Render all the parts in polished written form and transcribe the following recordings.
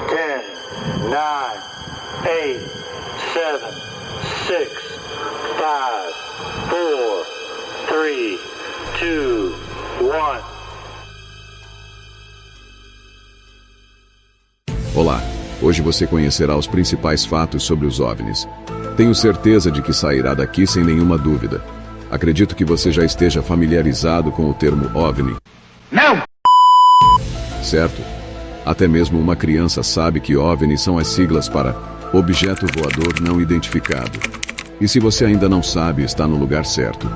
10, 9, 8, 7, 6, 5, 4, 3, 2, 1. Olá, hoje você conhecerá os principais fatos sobre os OVNIs. Tenho certeza de que sairá daqui sem nenhuma dúvida. Acredito que você já esteja familiarizado com o termo OVNI. Não! Certo? Até mesmo uma criança sabe que OVNI são as siglas para Objeto Voador Não Identificado. E se você ainda não sabe, está no lugar certo.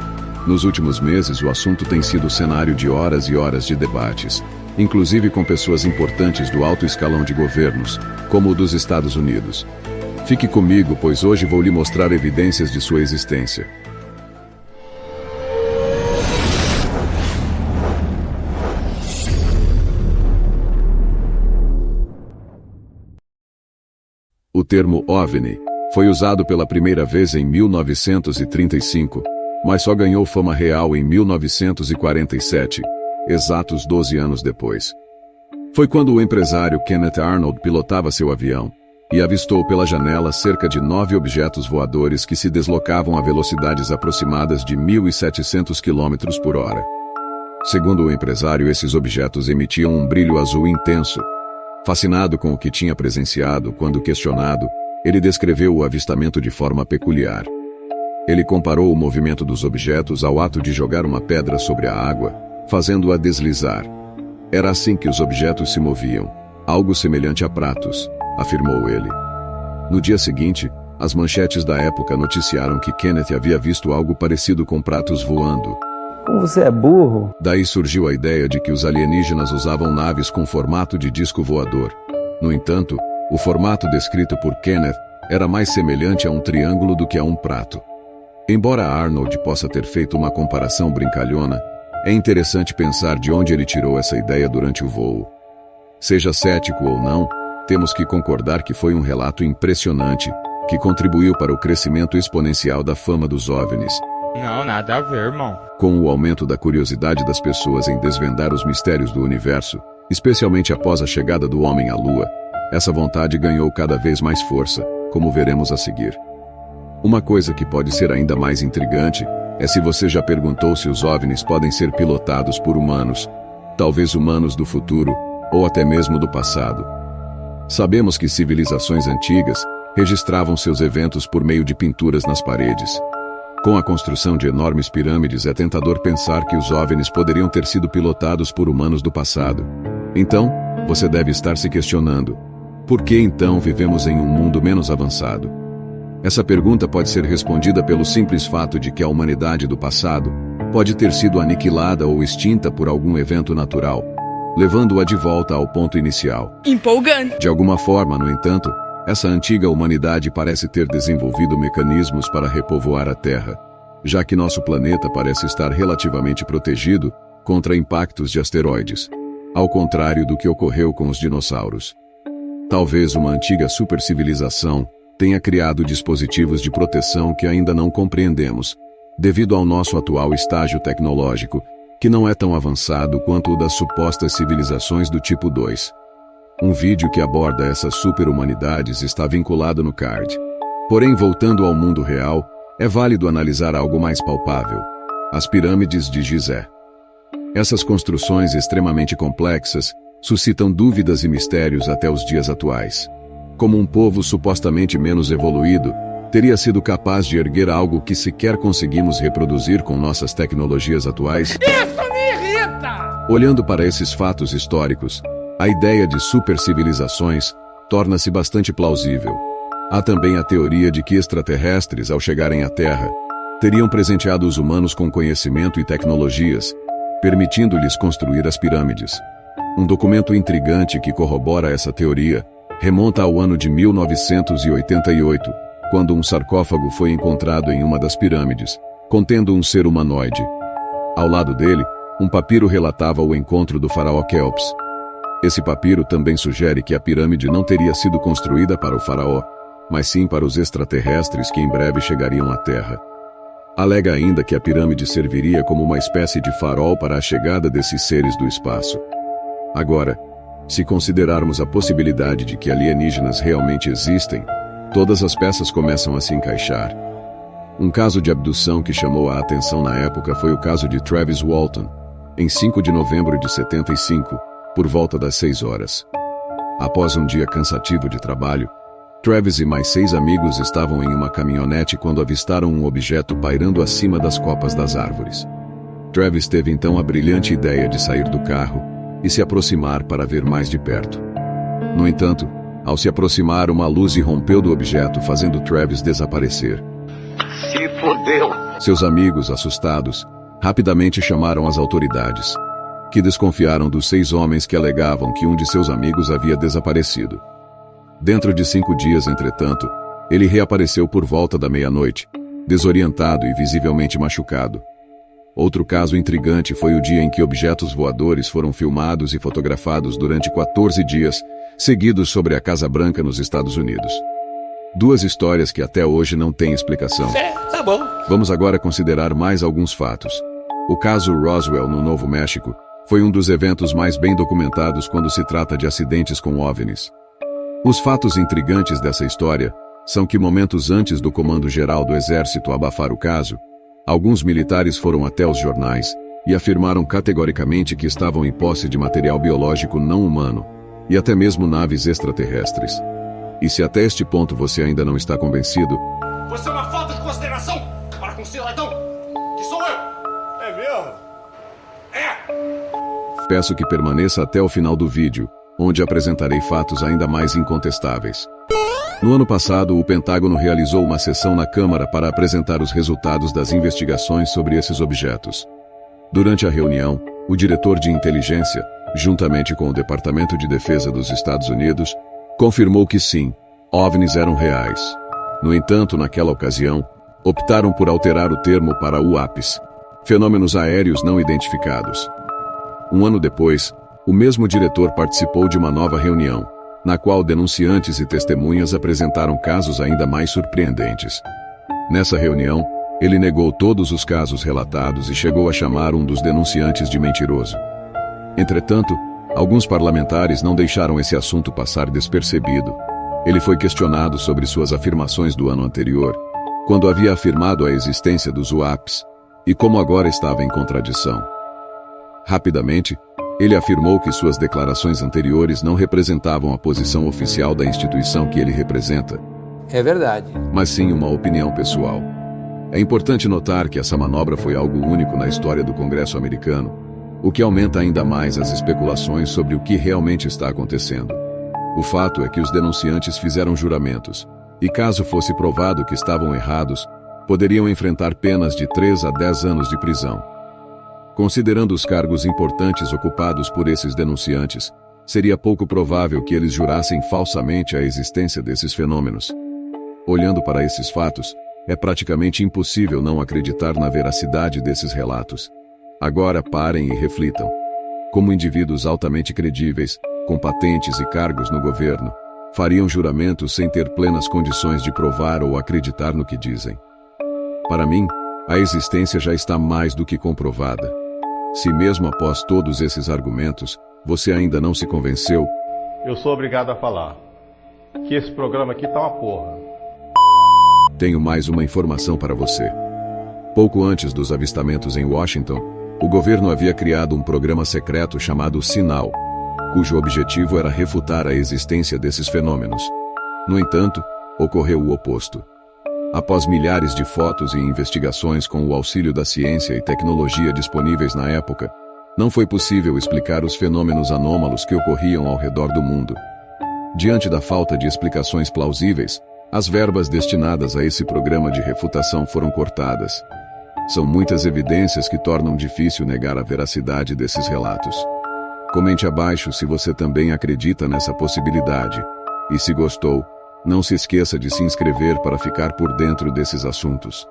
Nos últimos meses, o assunto tem sido cenário de horas e horas de debates, inclusive com pessoas importantes do alto escalão de governos, como o dos Estados Unidos. Fique comigo, pois hoje vou lhe mostrar evidências de sua existência. O termo OVNI foi usado pela primeira vez em 1935, mas só ganhou fama real em 1947, exatos 12 anos depois. Foi quando o empresário Kenneth Arnold pilotava seu avião e avistou pela janela cerca de 9 objetos voadores que se deslocavam a velocidades aproximadas de 1.700 km por hora. Segundo o empresário, esses objetos emitiam um brilho azul intenso. Fascinado com o que tinha presenciado, quando questionado, ele descreveu o avistamento de forma peculiar. Ele comparou o movimento dos objetos ao ato de jogar uma pedra sobre a água, fazendo-a deslizar. Era assim que os objetos se moviam, algo semelhante a pratos, afirmou ele. No dia seguinte, as manchetes da época noticiaram que Kenneth havia visto algo parecido com pratos voando. Como você é burro! Daí surgiu a ideia de que os alienígenas usavam naves com formato de disco voador. No entanto, o formato descrito por Kenneth era mais semelhante a um triângulo do que a um prato. Embora Arnold possa ter feito uma comparação brincalhona, é interessante pensar de onde ele tirou essa ideia durante o voo. Seja cético ou não, temos que concordar que foi um relato impressionante, que contribuiu para o crescimento exponencial da fama dos OVNIs. Não, nada a ver, irmão. Com o aumento da curiosidade das pessoas em desvendar os mistérios do universo, especialmente após a chegada do homem à Lua, essa vontade ganhou cada vez mais força, como veremos a seguir. Uma coisa que pode ser ainda mais intrigante é se você já perguntou se os OVNIs podem ser pilotados por humanos, talvez humanos do futuro, ou até mesmo do passado. Sabemos que civilizações antigas registravam seus eventos por meio de pinturas nas paredes. Com a construção de enormes pirâmides, é tentador pensar que os OVNIs poderiam ter sido pilotados por humanos do passado. Então, você deve estar se questionando: por que então vivemos em um mundo menos avançado? Essa pergunta pode ser respondida pelo simples fato de que a humanidade do passado pode ter sido aniquilada ou extinta por algum evento natural, levando-a de volta ao ponto inicial. Empolgante! De alguma forma, no entanto, essa antiga humanidade parece ter desenvolvido mecanismos para repovoar a Terra, já que nosso planeta parece estar relativamente protegido contra impactos de asteroides, ao contrário do que ocorreu com os dinossauros. Talvez uma antiga supercivilização tenha criado dispositivos de proteção que ainda não compreendemos, devido ao nosso atual estágio tecnológico, que não é tão avançado quanto o das supostas civilizações do tipo 2. Um vídeo que aborda essas super-humanidades está vinculado no card. Porém, voltando ao mundo real, é válido analisar algo mais palpável: as pirâmides de Gizé. Essas construções extremamente complexas suscitam dúvidas e mistérios até os dias atuais. Como um povo supostamente menos evoluído teria sido capaz de erguer algo que sequer conseguimos reproduzir com nossas tecnologias atuais? Isso me irrita! Olhando para esses fatos históricos, a ideia de supercivilizações torna-se bastante plausível. Há também a teoria de que extraterrestres, ao chegarem à Terra, teriam presenteado os humanos com conhecimento e tecnologias, permitindo-lhes construir as pirâmides. Um documento intrigante que corrobora essa teoria remonta ao ano de 1988, quando um sarcófago foi encontrado em uma das pirâmides, contendo um ser humanoide. Ao lado dele, um papiro relatava o encontro do faraó Quéops. Esse papiro também sugere que a pirâmide não teria sido construída para o faraó, mas sim para os extraterrestres que em breve chegariam à Terra. Alega ainda que a pirâmide serviria como uma espécie de farol para a chegada desses seres do espaço. Agora, Se considerarmos a possibilidade de que alienígenas realmente existem, todas as peças começam a se encaixar. Um caso de abdução que chamou a atenção na época foi o caso de Travis Walton, em 5 de novembro de 75, por volta das 6 horas. Após um dia cansativo de trabalho, Travis e mais 6 amigos estavam em uma caminhonete quando avistaram um objeto pairando acima das copas das árvores. Travis teve então a brilhante ideia de sair do carro e se aproximar para ver mais de perto. No entanto, ao se aproximar, uma luz irrompeu do objeto, fazendo Travis desaparecer. Se fodeu. Seus amigos, assustados, rapidamente chamaram as autoridades, que desconfiaram dos 6 homens que alegavam que um de seus amigos havia desaparecido. Dentro de 5 dias, entretanto, ele reapareceu por volta da meia-noite, desorientado e visivelmente machucado. Outro caso intrigante foi o dia em que objetos voadores foram filmados e fotografados durante 14 dias, seguidos sobre a Casa Branca nos Estados Unidos. 2 histórias que até hoje não têm explicação. Tá bom. Vamos agora considerar mais alguns fatos. O caso Roswell, no Novo México, foi um dos eventos mais bem documentados quando se trata de acidentes com OVNIs. Os fatos intrigantes dessa história são que momentos antes do Comando-Geral do Exército abafar o caso, alguns militares foram até os jornais e afirmaram categoricamente que estavam em posse de material biológico não humano e até mesmo naves extraterrestres. E se até este ponto você ainda não está convencido, você é uma falta de consideração para com o cidadão, que sou eu. É mesmo? É. peço que permaneça até o final do vídeo, onde apresentarei fatos ainda mais incontestáveis. No ano passado, o Pentágono realizou uma sessão na Câmara para apresentar os resultados das investigações sobre esses objetos. Durante a reunião, o diretor de inteligência, juntamente com o Departamento de Defesa dos Estados Unidos, confirmou que sim, OVNIs eram reais. No entanto, naquela ocasião, optaram por alterar o termo para UAPs, fenômenos aéreos não identificados. Um ano depois, o mesmo diretor participou de uma nova reunião, na qual denunciantes e testemunhas apresentaram casos ainda mais surpreendentes. Nessa reunião, ele negou todos os casos relatados e chegou a chamar um dos denunciantes de mentiroso. Entretanto, alguns parlamentares não deixaram esse assunto passar despercebido. Ele foi questionado sobre suas afirmações do ano anterior, quando havia afirmado a existência dos UAPs, e como agora estava em contradição. Rapidamente, ele afirmou que suas declarações anteriores não representavam a posição oficial da instituição que ele representa. É verdade. Mas sim uma opinião pessoal. É importante notar que essa manobra foi algo único na história do Congresso americano, o que aumenta ainda mais as especulações sobre o que realmente está acontecendo. O fato é que os denunciantes fizeram juramentos, e caso fosse provado que estavam errados, poderiam enfrentar penas de 3 a 10 anos de prisão. Considerando os cargos importantes ocupados por esses denunciantes, seria pouco provável que eles jurassem falsamente a existência desses fenômenos. Olhando para esses fatos, é praticamente impossível não acreditar na veracidade desses relatos. Agora parem e reflitam. Como indivíduos altamente credíveis, com patentes e cargos no governo, fariam juramentos sem ter plenas condições de provar ou acreditar no que dizem? Para mim, a existência já está mais do que comprovada. Se mesmo após todos esses argumentos, você ainda não se convenceu, eu sou obrigado a falar que esse programa aqui tá uma porra. Tenho mais uma informação para você. Pouco antes dos avistamentos em Washington, o governo havia criado um programa secreto chamado Sinal, cujo objetivo era refutar a existência desses fenômenos. No entanto, ocorreu o oposto. Após milhares de fotos e investigações com o auxílio da ciência e tecnologia disponíveis na época, não foi possível explicar os fenômenos anômalos que ocorriam ao redor do mundo. Diante da falta de explicações plausíveis, as verbas destinadas a esse programa de refutação foram cortadas. São muitas evidências que tornam difícil negar a veracidade desses relatos. Comente abaixo se você também acredita nessa possibilidade. E se gostou, não se esqueça de se inscrever para ficar por dentro desses assuntos.